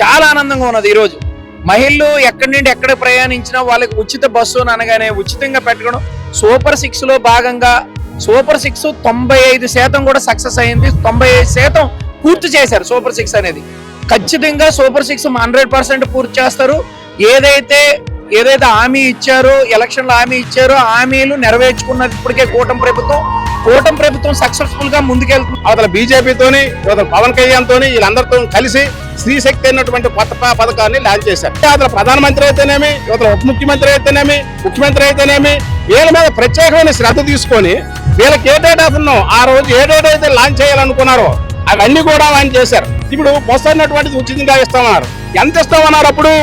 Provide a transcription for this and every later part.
చాలా ఆనందంగా ఉన్నది. ఈరోజు మహిళలు ఎక్కడి నుండి ఎక్కడ ప్రయాణించినా వాళ్ళకి ఉచిత బస్సు అనగానే ఉచితంగా పెట్టడం, సూపర్ 6 లో భాగంగా సూపర్ 6 95% కూడా సక్సెస్ అయింది. 95% పూర్తి చేశారు. సూపర్ 6 అనేది ఖచ్చితంగా సూపర్ 6 100% పూర్తి చేస్తారు. ఏదైతే హామీ ఇచ్చారో, ఎలక్షన్లో హామీ ఇచ్చారో, హామీలు నెరవేర్చుకున్నది ఇప్పటికే కూటమి ప్రభుత్వం సక్సెస్ఫుల్ గా ముందుకెళ్తుంది. అవతల బీజేపీతోని, ఇవతల పవన్ కళ్యాణ్ తోని వీళ్ళందరితో కలిసి స్త్రీ శక్తి అన్నటువంటి కొత్త పథకాన్ని లాంచ్ చేశారు. అవతల ప్రధానమంత్రి అయితేనేమి, ఇవతల ఉప ముఖ్యమంత్రి అయితేనేమి, ముఖ్యమంత్రి అయితేనేమి వీళ్ళ మీద ప్రత్యేకమైన శ్రద్ధ తీసుకొని వీళ్ళకి ఏ డేట్ అవుతున్నాం ఆ రోజు ఏ డేట్ అయితే లాంచ్ చేయాలనుకున్నారో అవన్నీ కూడా లాంచ్ చేశారు. ఇప్పుడు బస్సు అన్నటువంటిది ఉచితంగా ఇస్తామన్నారు. ఎంత ఇస్తామన్నారు? అప్పుడు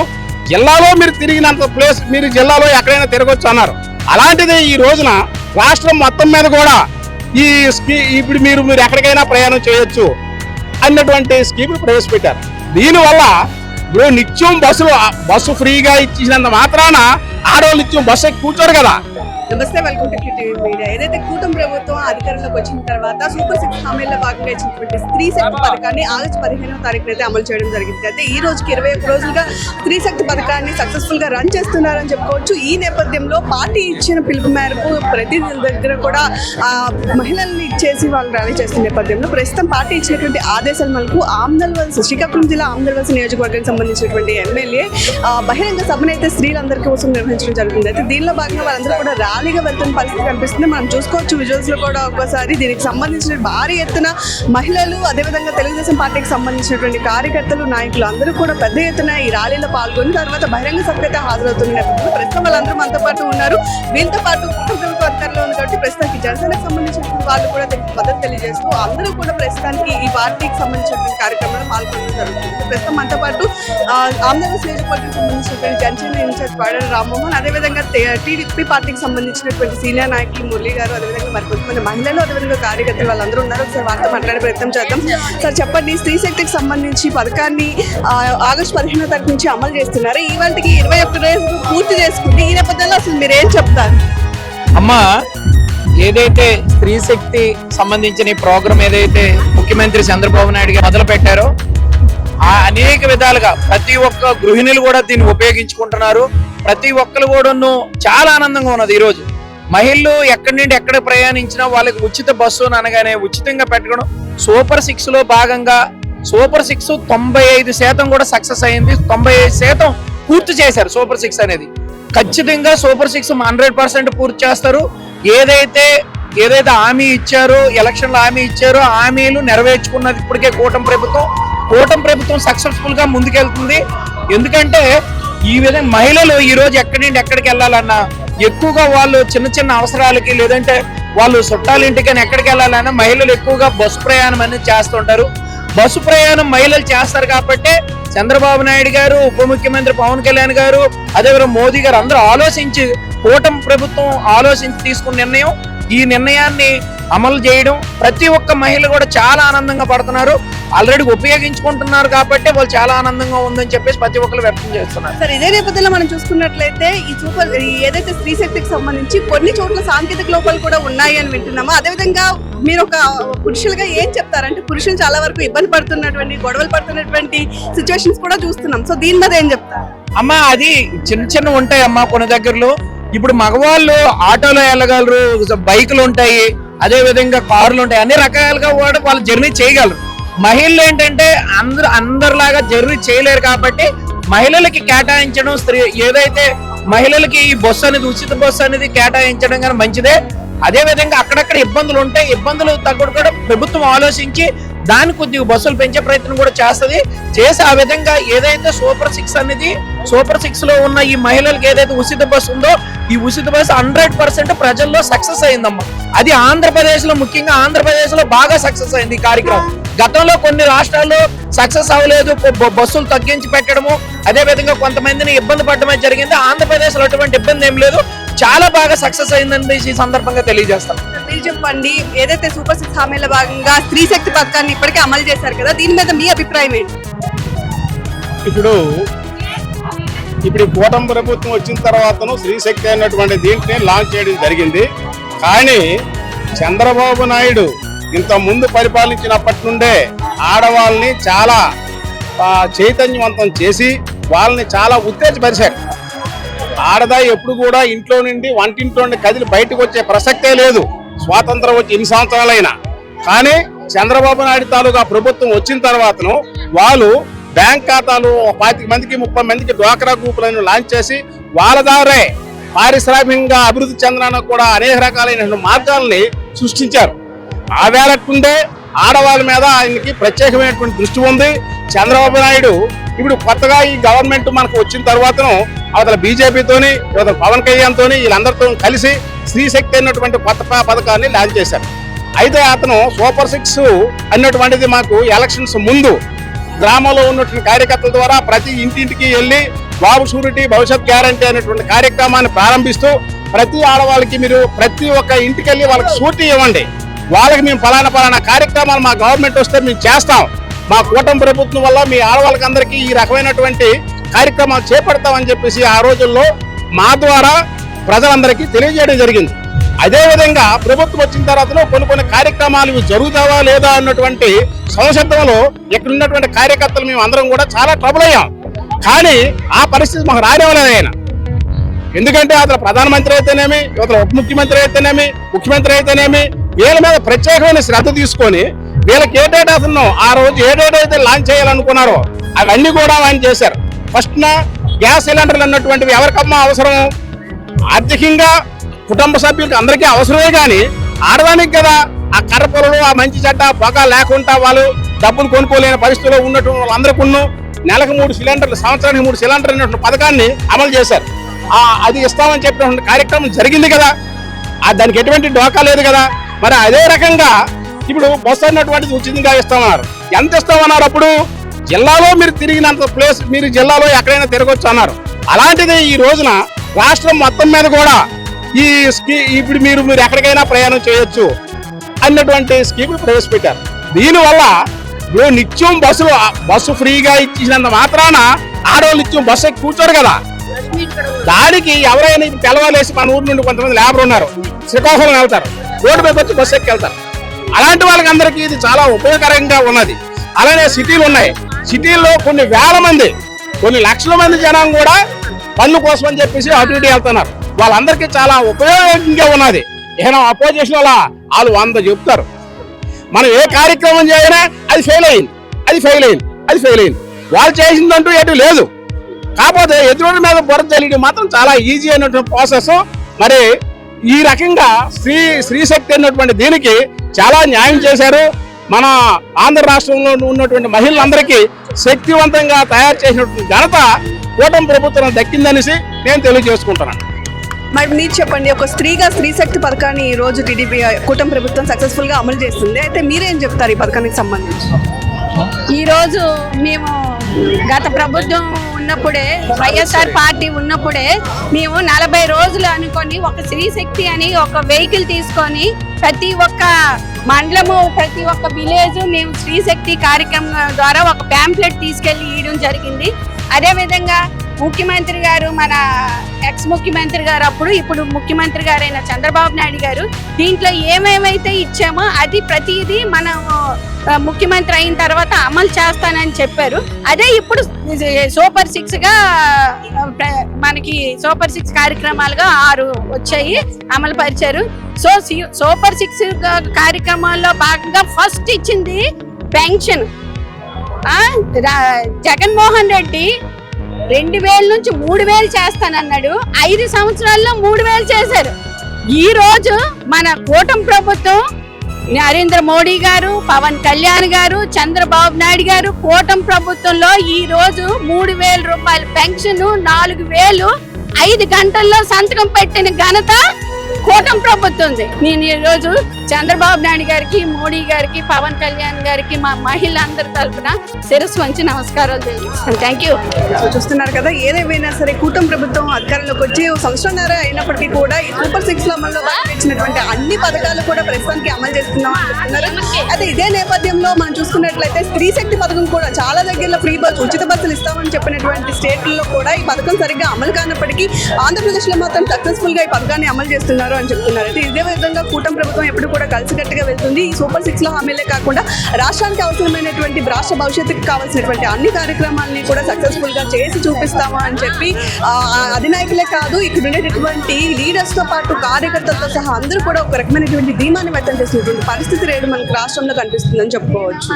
జిల్లాలో మీరు తిరిగినంత ప్లేస్ మీరు జిల్లాలో ఎక్కడైనా తిరగొచ్చు అన్నారు. అలాంటిది ఈ రోజున రాష్ట్రం మొత్తం మీద కూడా ఇప్పుడు మీరు ఎక్కడికైనా ప్రయాణం చేయొచ్చు స్కీమ్ ప్రవేశపెట్టారు. దీనివల్ల ఇప్పుడు నిత్యం బస్సు ఫ్రీగా ఇచ్చినంత మాత్రాన ఆడవాళ్ళు నిత్యం బస్సు ఎక్కి కూర్చోరు కదా. నమస్తే, వెల్కమ్ టు టీవీ మీడియా. ఏదైతే కూటమి ప్రభుత్వం అధికారంలోకి వచ్చిన తర్వాత సూపర్ 6 హామీల్లో భాగంగా ఇచ్చినటువంటి స్త్రీ శక్తి పథకాన్ని ఆగస్టు 15వ తారీఖున అయితే అమలు చేయడం జరిగింది. అయితే ఈ రోజుకి 21 రోజులుగా స్త్రీ శక్తి పథకాన్ని సక్సెస్ఫుల్ గా రన్ చేస్తున్నారని చెప్పుకోవచ్చు. ఈ నేపథ్యంలో పార్టీ ఇచ్చిన పిలుపు మేరకు ప్రతినిధుల దగ్గర కూడా మహిళల్ని ఇచ్చేసి వాళ్ళు ర్యాలీ చేస్తున్న నేపథ్యంలో ప్రస్తుతం పార్టీ ఇచ్చినటువంటి ఆదేశాల మేరకు శ్రీకాకుళం జిల్లా ఆమ్దల్వలస నియోజకవర్గానికి సంబంధించినటువంటి ఎమ్మెల్యే బహిరంగ సభనైతే స్త్రీలందరి కోసం నిర్వహించడం జరుగుతుంది. అయితే దీనిలో భాగంగా వాళ్ళందరూ కూడా ర్యాలీగా వెళ్తున్న పరిస్థితి కనిపిస్తుంది. మనం చూసుకోవచ్చు విజువల్స్ లో కూడా ఒక్కసారి దీనికి సంబంధించిన భారీ ఎత్తున మహిళలు, అదేవిధంగా తెలుగుదేశం పార్టీకి సంబంధించినటువంటి కార్యకర్తలు, నాయకులు అందరూ కూడా పెద్ద ఎత్తున ఈ ర్యాలీలో పాల్గొని తర్వాత బహిరంగ సభకు అయితే హాజరవుతున్న నేపథ్యంలో ప్రస్తుతం వాళ్ళందరూ మనతో పాటు ఉన్నారు. వీళ్ళతో పాటు ప్రభుత్వ అధికారులు ఉంది కాబట్టి ప్రస్తుతానికి జనసేనకు సంబంధించిన వాళ్ళు కూడా మద్దతు తెలియజేస్తూ అందరూ కూడా ప్రస్తుతానికి ఈ పార్టీకి సంబంధించినటువంటి కార్యక్రమంలో పాల్గొనడం జరుగుతుంది. ప్రస్తుతం మనతో పాటు ఆంధ్రప్రదేశ్ నియోజకవర్గానికి సంబంధించినటువంటి జనసేన ఇన్ఛార్జ్ వాడల రామ్మోహన్, అదేవిధంగా టీడీపీ పార్టీకి సంబంధించినటువంటి సీనియర్ నాయకులు మురళి గారు, అదేవిధంగా మరి కొంతమంది మహిళలు, అదేవిధంగా కార్యకర్తలు వాళ్ళందరూ ఉన్నారు. ఒకసారి వారితో మాట్లాడే ప్రయత్నం చేద్దాం. సార్ చెప్పండి, స్త్రీ శక్తికి సంబంధించి పథకాన్ని ఆగస్టు 15వ తారీఖు నుంచి అమలు చేస్తున్నారు. ఇవాళకి 21 రోజులు పూర్తి చేసుకుంటే ఈ నేపథ్యంలో అసలు మీరు ఏం చెప్తారు? అమ్మా, ఏదైతే స్త్రీ శక్తి సంబంధించిన ఈ ప్రోగ్రామ్ ఏదైతే ముఖ్యమంత్రి చంద్రబాబు నాయుడు గారు మొదలు పెట్టారో అనేక విధాలుగా ప్రతి ఒక్క గృహిణులు కూడా దీన్ని ఉపయోగించుకుంటున్నారు. ప్రతి ఒక్కరు కూడాను చాలా ఆనందంగా ఉన్నది. ఈరోజు మహిళలు ఎక్కడి నుండి ఎక్కడ ప్రయాణించినా వాళ్ళకి ఉచిత బస్సు అనగానే ఉచితంగా పెట్టడం, సూపర్ 6 లో భాగంగా సూపర్ 6 95% కూడా సక్సెస్ అయింది. 95% పూర్తి చేశారు. సూపర్ 6 అనేది ఖచ్చితంగా సూపర్ 6 100% పూర్తి చేస్తారు. ఏదైతే హామీ ఇచ్చారో, ఎలక్షన్లో హామీ ఇచ్చారో, హామీలు నెరవేర్చుకున్నది ఇప్పటికే కూటమి ప్రభుత్వం సక్సెస్ఫుల్ గా ముందుకెళ్తుంది. ఎందుకంటే ఈ విధంగా మహిళలు ఈ రోజు ఎక్కడి నుండి ఎక్కడికి వెళ్ళాలన్నా, ఎక్కువగా వాళ్ళు చిన్న చిన్న అవసరాలకి లేదంటే వాళ్ళు చుట్టాల ఇంటికని ఎక్కడికి వెళ్ళాలన్నా మహిళలు ఎక్కువగా బస్సు ప్రయాణం అనేది చేస్తుంటారు. బస్సు ప్రయాణం మహిళలు చేస్తారు కాబట్టి చంద్రబాబు నాయుడు గారు, ఉప ముఖ్యమంత్రి పవన్ కళ్యాణ్ గారు, అదేవిధంగా మోదీ గారు అందరూ ఆలోచించి కూటమి ప్రభుత్వం ఆలోచించి తీసుకున్న నిర్ణయం. ఈ నిర్ణయాన్ని అమలు చేయడం ప్రతి ఒక్క మహిళ కూడా చాలా ఆనందంగా పడుతున్నారు. ఆల్రెడీ ఉపయోగించుకుంటున్నారు కాబట్టి వాళ్ళు చాలా ఆనందంగా ఉందని చెప్పేసి ప్రతి ఒక్కరు వ్యక్తం చేస్తున్నారు. సార్, ఇదే నేపథ్యంలో మనం చూసుకున్నట్లయితే ఏదైతే స్త్రీ శక్తికి సంబంధించి కొన్ని చోట్ల సాంకేతిక లోపాలు కూడా ఉన్నాయి అని వింటున్నాము. అదేవిధంగా మీరు ఒక పురుషులుగా ఏం చెప్తారంటే పురుషులు చాలా వరకు ఇబ్బంది పడుతున్నటువంటి, గొడవలు పడుతున్నటువంటి సిచ్యువేషన్స్ కూడా చూస్తున్నాం. సో దీని మీద ఏం చెప్తారు? అమ్మా, అది చిన్న ఉంటాయి అమ్మా కొన్ని దగ్గరలో. ఇప్పుడు మగవాళ్ళు ఆటోలో వెళ్ళగలరు, బైకులు ఉంటాయి, అదే విధంగా కార్లు ఉంటాయి, అన్ని రకాలుగా కూడా వాళ్ళు జర్నీ చేయగలరు. మహిళలు ఏంటంటే అందరిలాగా జర్నీ చేయలేరు కాబట్టి మహిళలకి కేటాయించడం, ఏదైతే మహిళలకి ఈ బస్సు అనేది ఉచిత బస్సు అనేది కేటాయించడం కానీ మంచిదే. అదే విధంగా అక్కడక్కడ ఇబ్బందులు ఉంటాయి, ఇబ్బందులు తగ్గడం కూడా ప్రభుత్వం ఆలోచించి దాన్ని కొద్దిగా బస్సులు పెంచే ప్రయత్నం కూడా చేసి ఆ విధంగా ఏదైతే సూపర్ 6 లో ఉన్న ఈ మహిళలకు ఏదైతే ఉచిత బస్సు ఉందో ఈ ఉచిత బస్సు 100% ప్రజల్లో సక్సెస్ అయిందమ్మా. అది ఆంధ్రప్రదేశ్ లో, ముఖ్యంగా ఆంధ్రప్రదేశ్ లో బాగా సక్సెస్ అయింది ఈ కార్యక్రమం. గతంలో కొన్ని రాష్ట్రాల్లో సక్సెస్ అవ్వలేదు, బస్సులు తగ్గించి పెట్టడము, అదే విధంగా కొంతమందిని ఇబ్బంది పడడమే జరిగింది. ఆంధ్రప్రదేశ్ లో అటువంటి ఇబ్బంది ఏం లేదు, చాలా బాగా సక్సెస్ అయిందని ఈ సందర్భంగా తెలియజేస్తాం. మీరు చెప్పండి, ఏదైతే సూపర్ 6 హామీల భాగంగా స్త్రీ శక్తి పథకాన్ని ఇప్పటికే అమలు చేశారు కదా, దీని మీద మీ అభిప్రాయం ఏంటి? ఇప్పుడు కూటమి ప్రభుత్వం వచ్చిన తర్వాతను స్త్రీ శక్తి అన్నటువంటి దీంట్ని లాంచ్ చేయడం జరిగింది. కానీ చంద్రబాబు నాయుడు ఇంత ముందు పరిపాలించినప్పటి నుండే ఆడవాళ్ళని చాలా చైతన్యవంతం చేసి వాళ్ళని చాలా ఉత్తేజపరిచారు. ఆడదా ఎప్పుడు కూడా ఇంట్లో నుండి వంటింట్లో నుండి కదిలి బయటకు వచ్చే ప్రసక్తే లేదు. స్వాతంత్రం వచ్చి ఎన్ని సంవత్సరాలైనా. కానీ చంద్రబాబు నాయుడు తాలూకా ప్రభుత్వం వచ్చిన తర్వాతను వాళ్ళు బ్యాంక్ ఖాతాలు 25 మందికి 30 మందికి డ్వాక్రా గ్రూపులను లాంచ్ చేసి వాళ్ళ ద్వారే పారిశ్రామికంగా అభివృద్ధి చెందడానికి కూడా అనేక రకాలైన మార్గాల్ని సృష్టించారు. ఆ వేళకుండే ఆడవాళ్ళ మీద ఆయనకి ప్రత్యేకమైనటువంటి దృష్టి ఉంది. చంద్రబాబు నాయుడు ఇప్పుడు కొత్తగా ఈ గవర్నమెంట్ మనకు వచ్చిన తర్వాతను అవతల బీజేపీతోని అవతల పవన్ కళ్యాణ్తో వీళ్ళందరితో కలిసి స్త్రీశక్తి అన్నటువంటి కొత్త పథకాన్ని లాంచ్ చేశారు. అయితే అతను సూపర్ 6 అన్నటువంటిది మాకు ఎలక్షన్స్ ముందు గ్రామంలో ఉన్నటువంటి కార్యకర్తల ద్వారా ప్రతి ఇంటింటికి వెళ్ళి బాబు షూరిటీ భవిష్యత్ గ్యారంటీ అనేటువంటి కార్యక్రమాన్ని ప్రారంభిస్తూ ప్రతి ఆడవాళ్ళకి మీరు ప్రతి ఒక్క ఇంటికి వెళ్ళి వాళ్ళకి షూరిటీ ఇవ్వండి, వాళ్ళకి మేము పలానా కార్యక్రమాలు మా గవర్నమెంట్ వస్తే మేము చేస్తాం, మా కూటమి ప్రభుత్వం వల్ల మీ ఆడవాళ్ళకి అందరికీ ఈ రకమైనటువంటి కార్యక్రమాలు చేపడతామని చెప్పేసి ఆ రోజుల్లో మా ద్వారా ప్రజలందరికీ తెలియజేయడం జరిగింది. అదేవిధంగా ప్రభుత్వం వచ్చిన తర్వాత కొన్ని కార్యక్రమాలు ఇవి జరుగుతావా లేదా అన్నటువంటి సంసిద్ధంలో ఇక్కడ ఉన్నటువంటి కార్యకర్తలు మేము అందరం కూడా చాలా ట్రబుల్ అయ్యాం. కానీ ఆ పరిస్థితి మాకు రానివ్వలేదు ఆయన. ఎందుకంటే అతను ప్రధానమంత్రి అయితేనేమి, ఇవతల ఉప ముఖ్యమంత్రి అయితేనేమి, ముఖ్యమంత్రి అయితేనేమి వీళ్ళ మీద ప్రత్యేకమైన శ్రద్ధ తీసుకొని వీళ్ళకి ఏ డేట్ అతను ఆ రోజు ఏ డేట్ అయితే లాంచ్ చేయాలనుకున్నారో అవన్నీ కూడా ఆయన చేశారు. ఫస్ట్ గ్యాస్ సిలిండర్లు అన్నటువంటివి ఎవరికమ్మా అవసరం? ఆర్థికంగా కుటుంబ సభ్యులకి అందరికీ అవసరమే, కానీ ఆడదానికి కదా ఆ కర్ర పొలలు ఆ మంచి చెడ్డ పొగ లేకుండా వాళ్ళు డబ్బులు కొనుక్కోలేని పరిస్థితిలో ఉన్నటువంటి వాళ్ళందరికీ నెలకు 3 సిలిండర్లు, సంవత్సరానికి 3 సిలిండర్లు అనేటువంటి పథకాన్ని అమలు చేశారు. అది ఇస్తామని చెప్పినటువంటి కార్యక్రమం జరిగింది కదా, దానికి ఎటువంటి డోకా లేదు కదా. మరి అదే రకంగా ఇప్పుడు బస్సు అన్నటువంటిది ఉచితంగా ఇస్తామన్నారు. ఎంత ఇస్తామన్నారు? అప్పుడు జిల్లాలో మీరు తిరిగినంత ప్లేస్ మీరు జిల్లాలో ఎక్కడైనా తిరగొచ్చు అన్నారు. అలాంటిది ఈ రోజున రాష్ట్రం మొత్తం మీద కూడా ఈ ఇప్పుడు మీరు ఎక్కడికైనా ప్రయాణం అన్నటువంటి స్కీమ్ ప్రవేశపెట్టారు. దీనివల్ల ఇప్పుడు నిత్యం బస్సు ఫ్రీగా ఇచ్చినంత మాత్రాన ఆడవాళ్ళు నిత్యం బస్సు ఎక్కి కూర్చోరు కదా. దానికి ఎవరైనా తెలవాలేసి మన ఊరు నుండి కొంతమంది లేబర్ ఉన్నారు, శ్రీకాకుళం వెళ్తారు, రోడ్డు మీద వచ్చి బస్సు ఎక్కి వెళ్తారు. అలాంటి వాళ్ళకి అందరికీ ఇది చాలా ఉపయోగకరంగా ఉన్నది. అలానే సిటీలు ఉన్నాయి, సిటీల్లో కొన్ని వేల మంది, కొన్ని లక్షల మంది జనం కూడా పనుల కోసం అని చెప్పేసి అటు ఇటు వెళ్తున్నారు. వాళ్ళందరికీ చాలా ఉపయోగంగా ఉన్నది. ఏమైనా అపోజిషన్ వాళ్ళు 100 చెప్తారు. మనం ఏ కార్యక్రమం చేసినా అది ఫెయిల్ అయింది. వాళ్ళు చేసిందంటూ ఎటు లేదు. కాకపోతే ఎదురు మీద బుర్ర చల్లియడం మాత్రం చాలా ఈజీ అయినటువంటి ప్రాసెస్. మరి ఈ రకంగా స్త్రీశక్తి అన్నటువంటి దీనికి చాలా న్యాయం చేశారు. మన ఆంధ్ర రాష్ట్రంలో ఉన్నటువంటి మహిళలందరికీ శక్తివంతంగా తయారు చేసినటువంటి ఘనత కూటమి ప్రభుత్వం దక్కిందనేసి నేను తెలియజేసుకుంటున్నాను. మరి మీరు చెప్పండి, ఒక స్త్రీగా స్త్రీశక్తి పథకాన్ని ఈ రోజు టీడీపీ కూటమి ప్రభుత్వం సక్సెస్ఫుల్ గా అమలు చేస్తుంది. అయితే మీరేం చెప్తారు ఈ పథకానికి సంబంధించి? ఈరోజు మేము గత ప్రభుత్వం ఉన్నప్పుడే, వైఎస్ఆర్ పార్టీ ఉన్నప్పుడే మేము 40 రోజులు అనుకొని ఒక స్త్రీశక్తి అని ఒక వెహికల్ తీసుకొని ప్రతి ఒక్క మండలము, ప్రతి ఒక్క విలేజ్ మేము స్త్రీశక్తి కార్యక్రమం ద్వారా ఒక ప్యాంప్లెట్ తీసుకెళ్లి ఇవ్వడం జరిగింది. అదేవిధంగా ముఖ్యమంత్రి గారు, మన ఎక్స్ ముఖ్యమంత్రి గారు అప్పుడు, ఇప్పుడు ముఖ్యమంత్రి గారైన చంద్రబాబు నాయుడు గారు దీంట్లో ఏమేమైతే ఇచ్చామో అది ప్రతిదీ మనం ముఖ్యమంత్రి అయిన తర్వాత అమలు చేస్తానని చెప్పారు. అదే ఇప్పుడు సూపర్ 6 గా మనకి సూపర్ 6 కార్యక్రమాలుగా 6 వచ్చాయి, అమలు పరిచారు. సో సూపర్ 6 కార్యక్రమాల్లో భాగంగా ఫస్ట్ ఇచ్చింది పెన్షన్. జగన్మోహన్ రెడ్డి 2000 నుంచి 3000 చేస్తానన్నాడు. 5 సంవత్సరాల్లో 3000 చేశారు. ఈ రోజు మన కూటమి ప్రభుత్వం, నరేంద్ర మోడీ గారు, పవన్ కళ్యాణ్ గారు, చంద్రబాబు నాయుడు గారు కూటమి ప్రభుత్వంలో ఈ రోజు 3000 రూపాయల పెన్షన్, 4000 5 గంటల్లో సంతకం పెట్టిన ఘనత కూటమి ప్రభుత్వం. నేను ఈ రోజు చంద్రబాబు నాయుడు గారికి, మోడీ గారికి, పవన్ కళ్యాణ్ గారికి మా మహిళలందరి తరఫున శిరస్సు వంచి నమస్కారాలు తెలియజేస్తాను. Thank you. చూస్తున్నారు కదా, ఏదేమైనా సరే కూటమి ప్రభుత్వం అధికారంలోకి వచ్చి సంవత్సరంన్నర అయినప్పటికీ కూడా ఈ సూపర్ 6 లో అమల్లో ఇచ్చినటువంటి అన్ని పథకాలు కూడా ప్రస్తుతానికి అమలు చేస్తున్నాం అంటున్నారు. అయితే ఇదే నేపథ్యంలో మనం చూసుకున్నట్లయితే స్త్రీశక్తి పథకం కూడా చాలా దగ్గరలో ఫ్రీ బస్, ఉచిత బస్సులు ఇస్తామని చెప్పినటువంటి స్టేట్లలో కూడా ఈ పథకం సరిగ్గా అమలు కానప్పటికీ ఆంధ్రప్రదేశ్ లో మాత్రం సక్సెస్ఫుల్ గా ఈ పథకాన్ని అమలు చేస్తున్నారు. చేస్తారు అని చెప్తున్నారు. అయితే ఇదే విధంగా కూటమి ప్రభుత్వం ఎప్పుడు కూడా కలిసికట్టుగా వెళ్తుంది. ఈ సూపర్ 6 లో హామీలే కాకుండా రాష్ట్రానికి అవసరమైనటువంటి రాష్ట్ర భవిష్యత్తుకు కావాల్సినటువంటి అన్ని కార్యక్రమాలని కూడా సక్సెస్ఫుల్ గా చేసి చూపిస్తాము అని చెప్పి అధినాయకులే కాదు, ఇక్కడ ఉండేటటువంటి లీడర్స్ తో పాటు కార్యకర్తలతో సహా అందరూ కూడా ఒక రకమైనటువంటి ధీమాన్ని వ్యక్తం చేసినటువంటి పరిస్థితి రేపు మనకు రాష్ట్రంలో కనిపిస్తుందని చెప్పుకోవచ్చు.